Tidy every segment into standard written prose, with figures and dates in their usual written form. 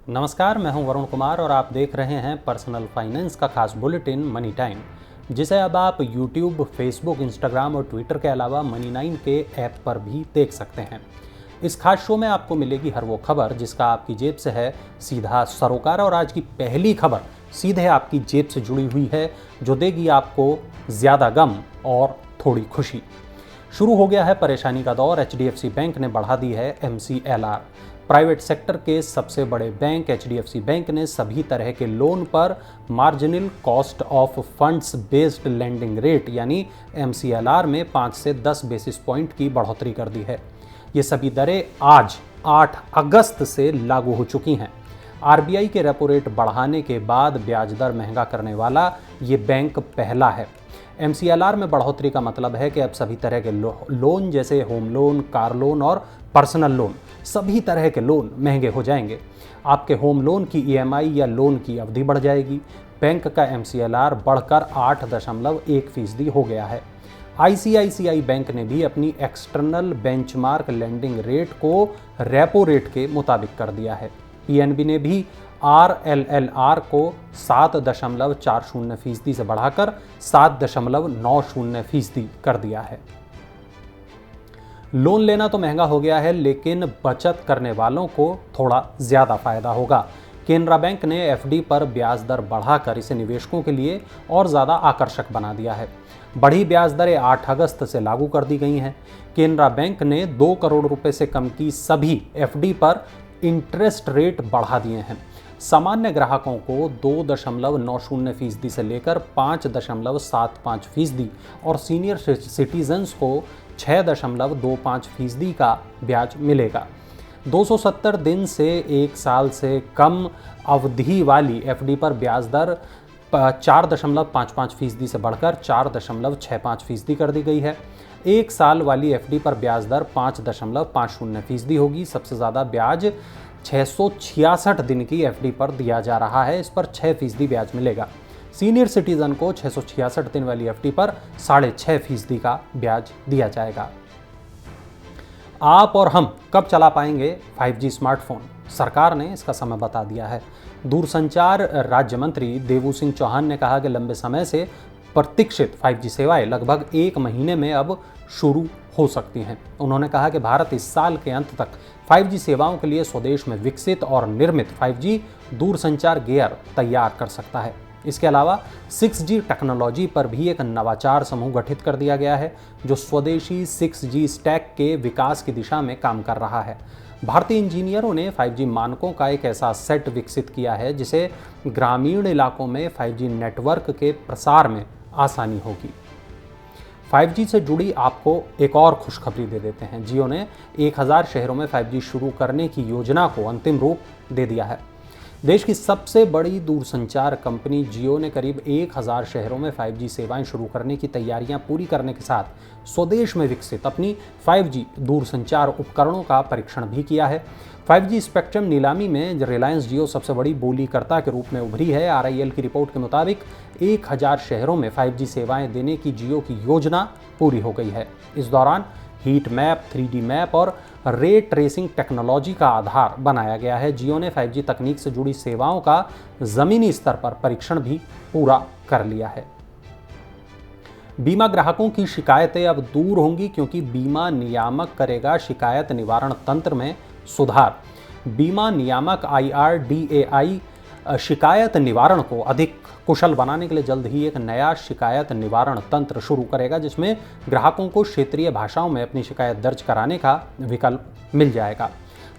नमस्कार, मैं हूं वरुण कुमार और आप देख रहे हैं पर्सनल फाइनेंस का खास बुलेटिन मनी टाइम, जिसे अब आप YouTube, Facebook, Instagram और ट्विटर के अलावा मनी9 के ऐप पर भी देख सकते हैं। इस खास शो में आपको मिलेगी हर वो खबर जिसका आपकी जेब से है सीधा सरोकार, और आज की पहली खबर सीधे आपकी जेब से जुड़ी हुई है, जो देगी आपको ज़्यादा गम और थोड़ी खुशी। शुरू हो गया है परेशानी का दौर। HDFC बैंक ने बढ़ा दी है MCLR। प्राइवेट सेक्टर के सबसे बड़े बैंक HDFC बैंक ने सभी तरह के लोन पर marginal cost of funds based lending rate यानी MCLR में 5 से 10 बेसिस पॉइंट की बढ़ोतरी कर दी है। ये सभी दरें आज 8 अगस्त से लागू हो चुकी हैं। RBI के रेपो रेट बढ़ाने के बाद ब्याज दर महंगा करने वाला ये बैंक पहला है। MCLR में बढ़ोतरी का मतलब है कि अब सभी तरह के लोन जैसे होम लोन, कार लोन और पर्सनल लोन, सभी तरह के लोन महंगे हो जाएंगे। आपके होम लोन की EMI या लोन की अवधि बढ़ जाएगी। बैंक का MCLR बढ़कर 8.1% हो गया है। ICICI बैंक ने भी अपनी एक्सटर्नल बेंचमार्क लेंडिंग रेट को रेपो रेट के मुताबिक कर दिया है। PNB ने भी RLLR को 7.40% से बढ़ाकर 7.90% कर दिया है। लोन लेना तो महंगा हो गया है, लेकिन बचत करने वालों को थोड़ा ज्यादा फायदा होगा। केनरा बैंक ने FD पर ब्याज दर बढ़ाकर इसे निवेशकों के लिए और ज्यादा आकर्षक बना दिया है। बढ़ी ब्याज दरें 8 अगस्त से लागू कर दी गई हैं। केनरा बैंक ने 2 करोड़ रुपए से कम की सभी FD पर इंटरेस्ट रेट बढ़ा दिए हैं। सामान्य ग्राहकों को 2.90% से लेकर 5.75% और सीनियर सिटीजन्स को 6.25% का ब्याज मिलेगा। 270 दिन से 1 साल से कम अवधि वाली FD पर ब्याज दर 4.55% से बढ़कर 4.65% कर दी गई है। 1 साल वाली FD पर ब्याज दर 5.50% होगी। सबसे ज़्यादा ब्याज 666 दिन की FD पर दिया जा रहा है, इस पर 6% ब्याज मिलेगा। सीनियर सिटीजन को 666 दिन वाली FD पर 6.5% का ब्याज दिया जाएगा। आप और हम कब चला पाएंगे 5G स्मार्टफोन? सरकार ने इसका समय बता दिया है। दूरसंचार राज्य मंत्री देवू सिंह चौहान ने कहा कि लंबे समय से प्रतीक्षित 5G सेवाएं लगभग 1 महीने में अब शुरू हो सकती हैं। उन्होंने कहा कि भारत इस साल के अंत तक 5G सेवाओं के लिए स्वदेश में विकसित और निर्मित 5G दूरसंचार गियर तैयार कर सकता है। इसके अलावा 6G टेक्नोलॉजी पर भी एक नवाचार समूह गठित कर दिया गया है, जो स्वदेशी 6G स्टैक के विकास की दिशा में काम कर रहा है। भारतीय इंजीनियरों ने 5G मानकों का एक ऐसा सेट विकसित किया है जिसे ग्रामीण इलाकों में 5G नेटवर्क के प्रसार में आसानी होगी। 5G से जुड़ी आपको एक और खुशखबरी दे देते हैं। जियो ने 1000 शहरों में 5G शुरू करने की योजना को अंतिम रूप दे दिया है। देश की सबसे बड़ी दूरसंचार कंपनी जियो ने करीब 1000 शहरों में 5G सेवाएं शुरू करने की तैयारियां पूरी करने के साथ स्वदेश में विकसित अपनी 5G दूरसंचार उपकरणों का परीक्षण भी किया है। 5G स्पेक्ट्रम नीलामी में रिलायंस जियो सबसे बड़ी बोलीकर्ता के रूप में उभरी है। RIL की रिपोर्ट के मुताबिक 1000 शहरों में 5G सेवाएं देने की जियो की योजना पूरी हो गई है। इस दौरान हीट मैप, 3D मैप और रे ट्रेसिंग टेक्नोलॉजी का आधार बनाया गया है। जियो ने 5G तकनीक से जुड़ी सेवाओं का जमीनी स्तर पर परीक्षण भी पूरा कर लिया है। बीमा ग्राहकों की शिकायतें अब दूर होंगी, क्योंकि बीमा नियामक करेगा शिकायत निवारण तंत्र में सुधार। बीमा नियामक IRDAI शिकायत निवारण को अधिक कुशल बनाने के लिए जल्द ही एक नया शिकायत निवारण तंत्र शुरू करेगा, जिसमें ग्राहकों को क्षेत्रीय भाषाओं में अपनी शिकायत दर्ज कराने का विकल्प मिल जाएगा।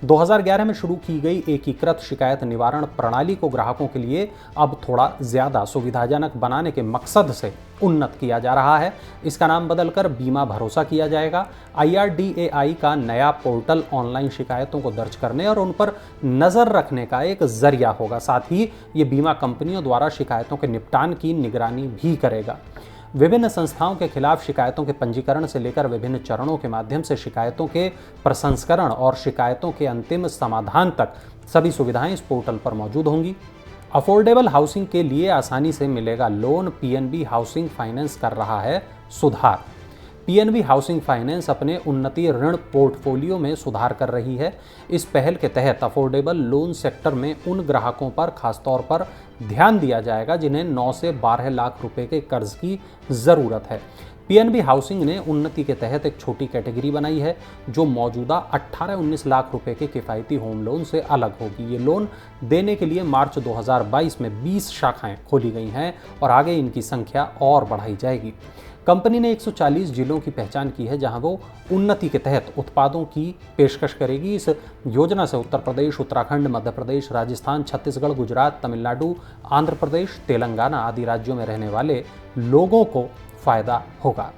2011 में शुरू की गई एकीकृत शिकायत निवारण प्रणाली को ग्राहकों के लिए अब थोड़ा ज़्यादा सुविधाजनक बनाने के मकसद से उन्नत किया जा रहा है। इसका नाम बदलकर बीमा भरोसा किया जाएगा। IRDAI का नया पोर्टल ऑनलाइन शिकायतों को दर्ज करने और उन पर नज़र रखने का एक जरिया होगा। साथ ही ये बीमा कंपनियों द्वारा शिकायतों के निपटान की निगरानी भी करेगा। विभिन्न संस्थाओं के खिलाफ शिकायतों के पंजीकरण से लेकर विभिन्न चरणों के माध्यम से शिकायतों के प्रसंस्करण और शिकायतों के अंतिम समाधान तक सभी सुविधाएं इस पोर्टल पर मौजूद होंगी। अफोर्डेबल हाउसिंग के लिए आसानी से मिलेगा लोन। PNB हाउसिंग फाइनेंस कर रहा है सुधार। पीएनबी हाउसिंग फाइनेंस अपने उन्नति ऋण पोर्टफोलियो में सुधार कर रही है। इस पहल के तहत अफोर्डेबल लोन सेक्टर में उन ग्राहकों पर खासतौर पर ध्यान दिया जाएगा जिन्हें 9 से 12 लाख रुपए के कर्ज की ज़रूरत है। पीएनबी हाउसिंग ने उन्नति के तहत एक छोटी कैटेगरी बनाई है जो मौजूदा 18-19 लाख रुपए के किफ़ायती होम लोन से अलग होगी। ये लोन देने के लिए मार्च 2022 में 20 शाखाएं खोली गई हैं और आगे इनकी संख्या और बढ़ाई जाएगी। कंपनी ने 140 जिलों की पहचान की है जहां वो उन्नति के तहत उत्पादों की पेशकश करेगी। इस योजना से उत्तर प्रदेश, उत्तराखंड, मध्य प्रदेश, राजस्थान, छत्तीसगढ़, गुजरात, तमिलनाडु, आंध्र प्रदेश, तेलंगाना आदि राज्यों में रहने वाले लोगों को फायदा होगा।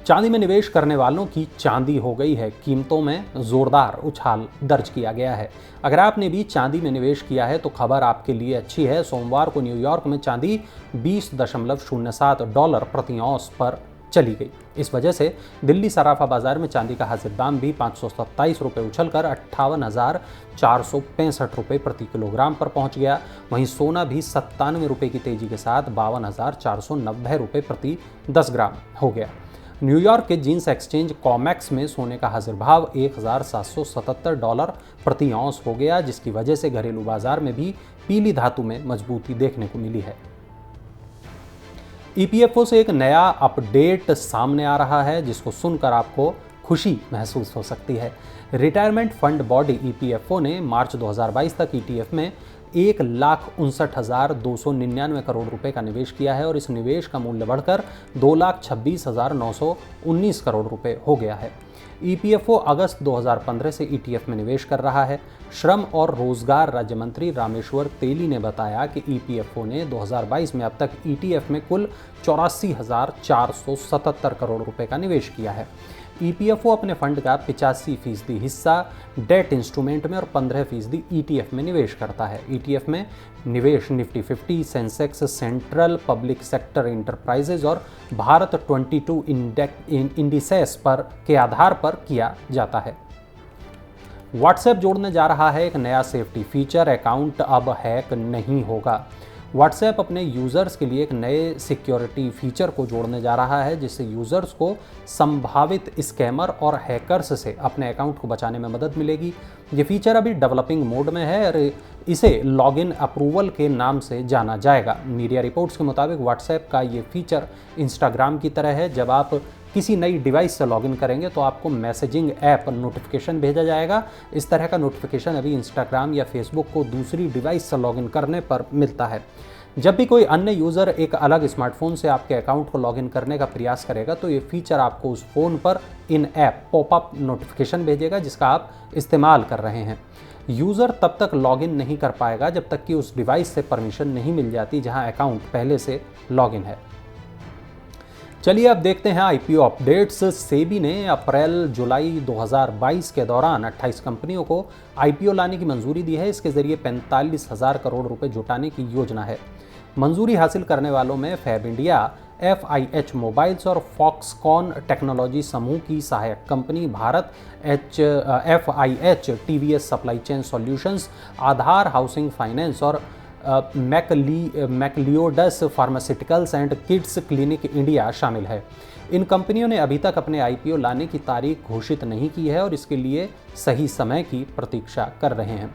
चांदी में निवेश करने वालों की चांदी हो गई है कीमतों में जोरदार उछाल दर्ज किया गया है। अगर आपने भी चांदी में निवेश किया है तो खबर आपके लिए अच्छी है। सोमवार को न्यूयॉर्क में चांदी $20.07 प्रति औंस पर चली गई। इस वजह से दिल्ली सराफा बाजार में चांदी का हाजिर दाम भी 527 रुपये उछलकर 58,465 रुपये प्रति किलोग्राम पर पहुंच गया। वहीं सोना भी 97 रुपये की तेजी के साथ 52,490 रुपये प्रति 10 ग्राम हो गया। न्यूयॉर्क के जींस एक्सचेंज कॉमेक्स में सोने का हाजिर भाव $1,777 प्रति औंस हो गया, जिसकी वजह से घरेलू बाजार में भी पीली धातु में मजबूती देखने को मिली है। ईपीएफओ से एक नया अपडेट सामने आ रहा है जिसको सुनकर आपको खुशी महसूस हो सकती है। रिटायरमेंट फंड बॉडी ईपीएफओ ने मार्च 2022 तक ईटीएफ में 1,59,299 करोड़ रुपए का निवेश किया है और इस निवेश का मूल्य बढ़कर 2,26,919 करोड़ रुपए हो गया है। ईपीएफओ अगस्त 2015 से ईटीएफ में निवेश कर रहा है। श्रम और रोजगार राज्य मंत्री रामेश्वर तेली ने बताया कि ईपीएफओ ने 2022 में अब तक ईटीएफ में कुल 84,477 करोड़ रुपए का निवेश किया है। ईपीएफओ अपने फंड का 85% हिस्सा डेट इंस्ट्रूमेंट में और 15% ईटीएफ में निवेश करता है। ईटीएफ में निवेश Nifty 50, Sensex, central public sector enterprises और भारत 22 इंडिसेस पर के आधार पर किया जाता है। व्हाट्सएप जोड़ने जा रहा है एक नया सेफ्टी फीचर, अकाउंट अब हैक नहीं होगा। व्हाट्सएप अपने यूज़र्स के लिए एक नए सिक्योरिटी फीचर को जोड़ने जा रहा है जिससे यूज़र्स को संभावित स्कैमर और हैकर्स से अपने अकाउंट को बचाने में मदद मिलेगी। ये फीचर अभी डेवलपिंग मोड में है और इसे लॉगिन अप्रूवल के नाम से जाना जाएगा। मीडिया रिपोर्ट्स के मुताबिक व्हाट्सएप का ये फीचर इंस्टाग्राम की तरह है। जब आप किसी नई डिवाइस से लॉगिन करेंगे तो आपको मैसेजिंग ऐप नोटिफिकेशन भेजा जाएगा। इस तरह का नोटिफिकेशन अभी इंस्टाग्राम या फेसबुक को दूसरी डिवाइस से लॉगिन करने पर मिलता है। जब भी कोई अन्य यूज़र एक अलग स्मार्टफोन से आपके अकाउंट को लॉगिन करने का प्रयास करेगा तो ये फीचर आपको उस फ़ोन पर इन ऐप पॉपअप नोटिफिकेशन भेजेगा जिसका आप इस्तेमाल कर रहे हैं। यूज़र तब तक लॉगिन नहीं कर पाएगा जब तक कि उस डिवाइस से परमिशन नहीं मिल जाती जहां अकाउंट पहले से लॉगिन है। चलिए अब देखते हैं आईपीओ अपडेट्स। सेबी ने अप्रैल-जुलाई 2022 के दौरान 28 कंपनियों को आईपीओ लाने की मंजूरी दी है। इसके जरिए 45,000 करोड़ रुपए जुटाने की योजना है। मंजूरी हासिल करने वालों में फैब इंडिया, FIH मोबाइल्स और फॉक्सकॉन टेक्नोलॉजी समूह की सहायक company Bharat FIH, TVS supply chain solutions, Aadhaar housing finance और Macleods pharmaceuticals and kids clinic India शामिल है। इन कंपनियों ने अभी तक अपने आईपीओ लाने की तारीख घोषित नहीं की है और इसके लिए सही समय की प्रतीक्षा कर रहे हैं।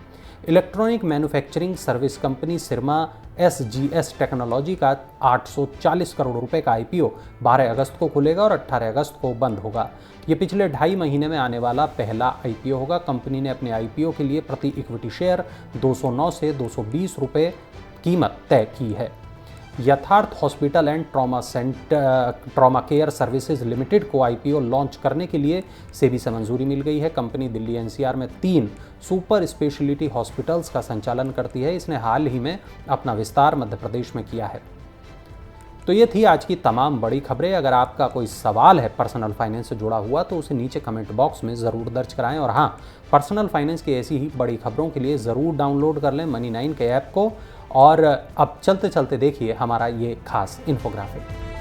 Electronic manufacturing service company Syrma SGS technology का 840 करोड़ रुपए का आईपीओ 12 अगस्त को खुलेगा और 18 अगस्त को बंद होगा। ये पिछले 2.5 महीने में आने वाला पहला आईपीओ होगा। कंपनी ने अपने आईपीओ के लिए प्रति इक्विटी शेयर 209 से 220 रुपये कीमत तय की है। यथार्थ hospital and trauma care services limited को आईपीओ लॉन्च करने के लिए सेबी से मंजूरी मिल गई है। कंपनी दिल्ली NCR में 3 सुपर स्पेशलिटी हॉस्पिटल्स का संचालन करती है। इसने हाल ही में अपना विस्तार मध्य प्रदेश में किया है। तो ये थी आज की तमाम बड़ी खबरें। अगर आपका कोई सवाल है पर्सनल फाइनेंस से जुड़ा हुआ तो उसे नीचे कमेंट बॉक्स में ज़रूर दर्ज कराएं। और हाँ, पर्सनल फाइनेंस की ऐसी ही बड़ी खबरों के लिए ज़रूर डाउनलोड कर लें Money9 के ऐप को। और अब चलते चलते देखिए हमारा ये खास इन्फोग्राफिक।